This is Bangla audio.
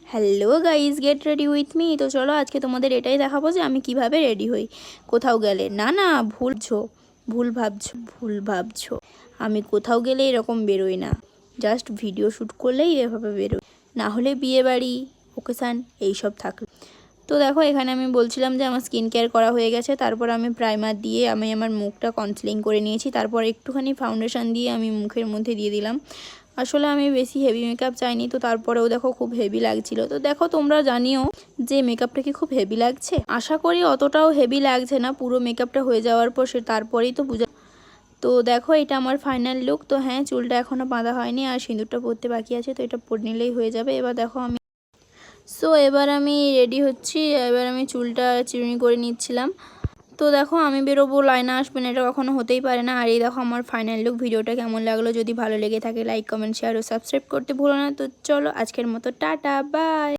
Hello guys, get ready with me. তো চলো আজকে তোমাদের এটাই দেখাবো যে আমি কিভাবে রেডি হই কোথাও গেলে। না না, ভুল ভাবছো। আমি কোথাও গেলে এরকম বেরোই না, জাস্ট ভিডিও শ্যুট করলেই এভাবে বেরোই, না হলে বিয়ে বাড়ি, ওকেশান এইসব থাকলে। তো দেখো এখানে আমি বলছিলাম যে আমার স্কিন কেয়ার করা হয়ে গেছে। তারপর আমি প্রাইমার দিয়ে আমি আমার মুখটা কনসিলিং করে নিয়েছি। তারপর একটুখানি ফাউন্ডেশন দিয়ে আমি মুখের মধ্যে দিয়ে দিলাম। আসলে আমি বেশি হেভি মেকআপ চাইনি, তো তারপরেও দেখো খুব হেভি লাগছিল। তো দেখো তোমরা জানিও যে মেকআপটা কি খুব হেভি লাগছে। আশা করি অতটাও হেভি লাগছে না, পুরো মেকআপটা হয়ে যাওয়ার পর তারপরেই তো বুঝা। তো দেখো এটা আমার ফাইনাল লুক। তো হ্যাঁ, চুলটা এখনও বাঁধা হয়নি আর সিঁদুরটা পরতে বাকি আছে, তো এটা পরে নিলেই হয়ে যাবে। এবার দেখো এবার আমি রেডি হচ্ছি। এবার আমি চুলটা চিরুনি করে নিচ্ছিলাম। তো দেখো আমি বেরোবো, লাইনা আসবে না, এটা কখনো হতেই পারে না। আর এই দেখো আমার ফাইনাল লুক। ভিডিওটা কেমন লাগলো, যদি ভালো লেগে থাকে লাইক কমেন্ট শেয়ার ও সাবস্ক্রাইব করতে ভুলো না। তো চলো আজকের মতো টাটা, বাই।